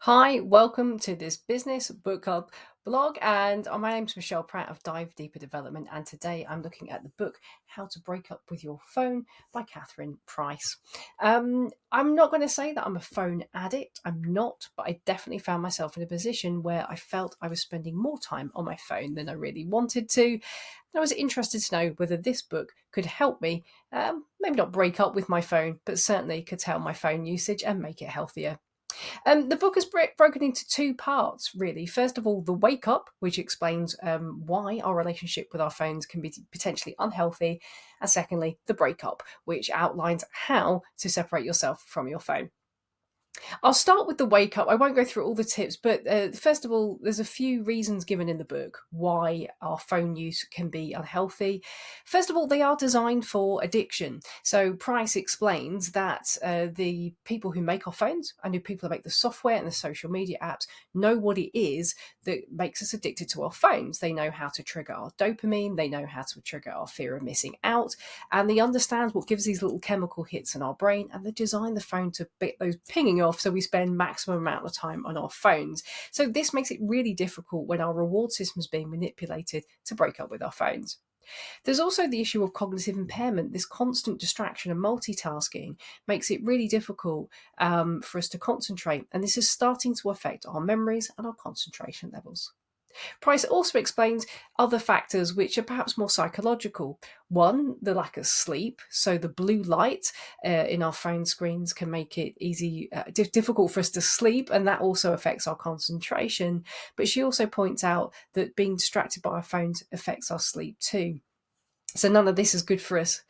Hi, welcome to this Business Book Club blog. And my name's Michelle Pratt of Dive Deeper Development. And today I'm looking at the book How to Break Up with Your Phone by Catherine Price. I'm not going to say that I'm a phone addict. I'm not, but I definitely found myself in a position where I felt I was spending more time on my phone than I really wanted to. And I was interested to know whether this book could help me, maybe not break up with my phone, but certainly curtail my phone usage and make it healthier. The book is broken into two parts, really. First of all, the wake up, which explains why our relationship with our phones can be potentially unhealthy. And secondly, the breakup, which outlines how to separate yourself from your phone. I'll start with the wake up. I won't go through all the tips, but first of all, there's a few reasons given in the book why our phone use can be unhealthy. First of all, they are designed for addiction. So Price explains that the people who make our phones and the people who make the software and the social media apps know what it is that makes us addicted to our phones. They know how to trigger our dopamine. They know how to trigger our fear of missing out. And they understand what gives these little chemical hits in our brain. And they design the phone to get those pinging off so we spend maximum amount of time on our phones. So this makes it really difficult when our reward system is being manipulated to break up with our phones. There's also the issue of cognitive impairment. This constant distraction and multitasking makes it really difficult for us to concentrate, and this is starting to affect our memories and our concentration levels. Price also explains other factors which are perhaps more psychological. One, the lack of sleep. So the blue light in our phone screens can make it difficult for us to sleep, and that also affects our concentration. But she also points out that being distracted by our phones affects our sleep too. So none of this is good for us.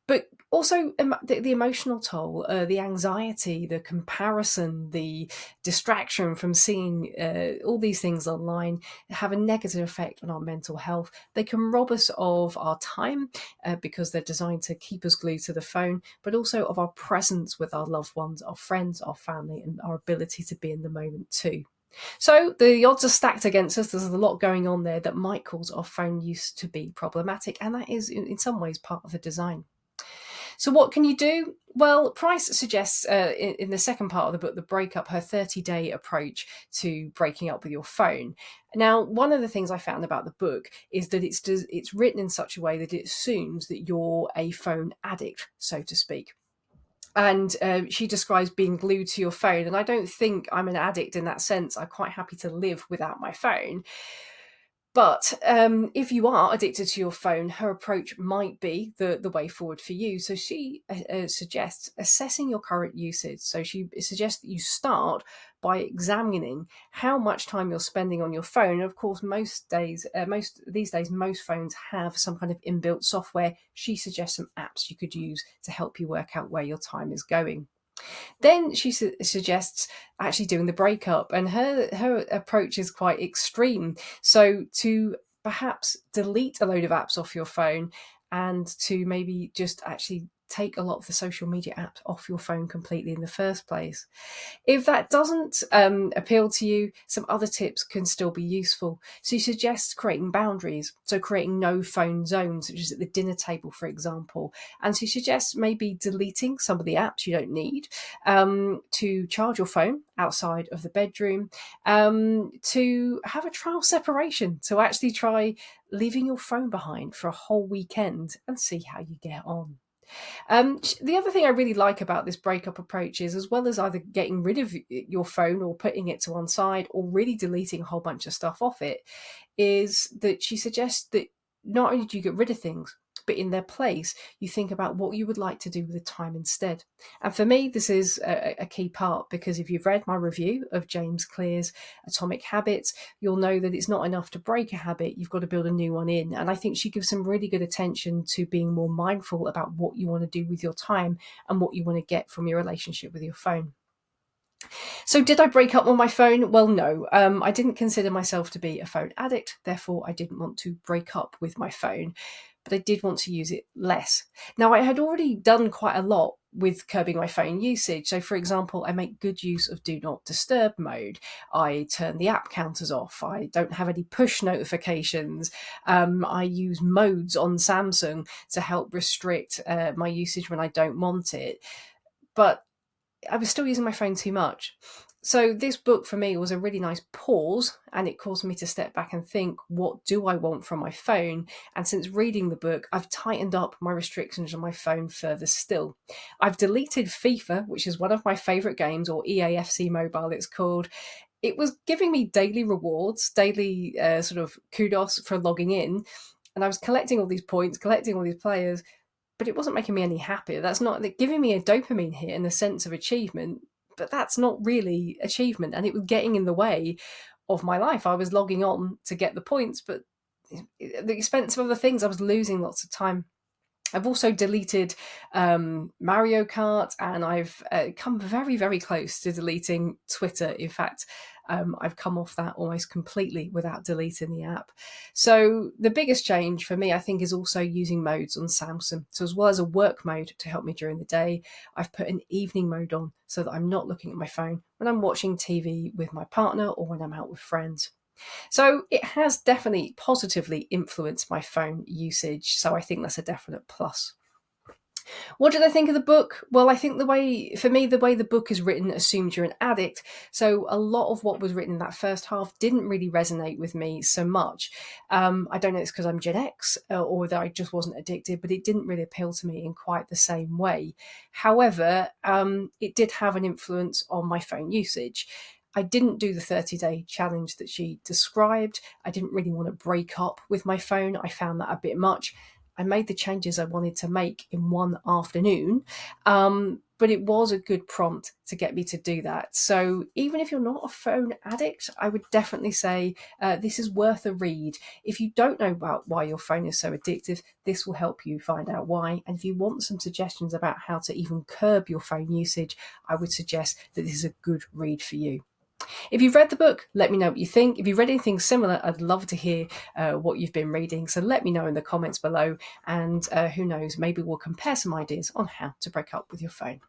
But also the emotional toll, the anxiety, the comparison, the distraction from seeing all these things online have a negative effect on our mental health. They can rob us of our time because they're designed to keep us glued to the phone, but also of our presence with our loved ones, our friends, our family, and our ability to be in the moment too. So the odds are stacked against us. There's a lot going on there that might cause our phone use to be problematic, and that is in some ways part of the design. So what can you do? Well, Price suggests in the second part of the book, The Breakup, her 30-day approach to breaking up with your phone. Now, one of the things I found about the book is that it's written in such a way that it assumes that you're a phone addict, so to speak. And she describes being glued to your phone. And I don't think I'm an addict in that sense. I'm quite happy to live without my phone. But if you are addicted to your phone, her approach might be the way forward for you. So she suggests assessing your current usage. So she suggests that you start by examining how much time you're spending on your phone. And of course, most these days, most phones have some kind of inbuilt software. She suggests some apps you could use to help you work out where your time is going. Then she suggests actually doing the breakup, and her approach is quite extreme. So to perhaps delete a load of apps off your phone and to maybe just actually take a lot of the social media apps off your phone completely in the first place. If that doesn't appeal to you, some other tips can still be useful. So you suggest creating boundaries, so creating no phone zones, which is at the dinner table, for example. And she suggests maybe deleting some of the apps you don't need, to charge your phone outside of the bedroom, to have a trial separation, to actually try leaving your phone behind for a whole weekend and see how you get on. The other thing I really like about this breakup approach is, as well as either getting rid of your phone or putting it to one side or really deleting a whole bunch of stuff off it, is that she suggests that not only do you get rid of things, but in their place, you think about what you would like to do with the time instead. And for me, this is a key part, because if you've read my review of James Clear's Atomic Habits, you'll know that it's not enough to break a habit, you've got to build a new one in. And I think she gives some really good attention to being more mindful about what you want to do with your time and what you want to get from your relationship with your phone. So did I break up on my phone? Well, no. I didn't consider myself to be a phone addict. Therefore, I didn't want to break up with my phone, but I did want to use it less. Now, I had already done quite a lot with curbing my phone usage. So, for example, I make good use of do not disturb mode. I turn the app counters off. I don't have any push notifications. I use modes on Samsung to help restrict my usage when I don't want it. But I was still using my phone too much. So this book for me was a really nice pause, and it caused me to step back and think, what do I want from my phone? And since reading the book, I've tightened up my restrictions on my phone further still. I've deleted FIFA, which is one of my favorite games, or EAFC Mobile it's called. It was giving me daily rewards, daily sort of kudos for logging in, and I was collecting all these points, collecting all these players, but it wasn't making me any happier. That's not giving me a dopamine hit and a sense of achievement, but that's not really achievement. And it was getting in the way of my life. I was logging on to get the points, but at the expense of other things, I was losing lots of time. I've also deleted Mario Kart, and I've come very, very close to deleting Twitter. In fact, I've come off that almost completely without deleting the app. So the biggest change for me, I think, is also using modes on Samsung. So as well as a work mode to help me during the day, I've put an evening mode on so that I'm not looking at my phone when I'm watching TV with my partner or when I'm out with friends. So it has definitely positively influenced my phone usage. So I think that's a definite plus. What did I think of the book? Well, I think for me, the way the book is written assumes you're an addict. So a lot of what was written in that first half didn't really resonate with me so much. I don't know if it's because I'm Gen X or that I just wasn't addicted, but it didn't really appeal to me in quite the same way. However, it did have an influence on my phone usage. I didn't do the 30-day challenge that she described. I didn't really want to break up with my phone. I found that a bit much. I made the changes I wanted to make in one afternoon. But it was a good prompt to get me to do that. So even if you're not a phone addict, I would definitely say this is worth a read. If you don't know about why your phone is so addictive, this will help you find out why. And if you want some suggestions about how to even curb your phone usage, I would suggest that this is a good read for you. If you've read the book, let me know what you think. If you've read anything similar, I'd love to hear what you've been reading. So let me know in the comments below. And who knows, maybe we'll compare some ideas on how to break up with your phone.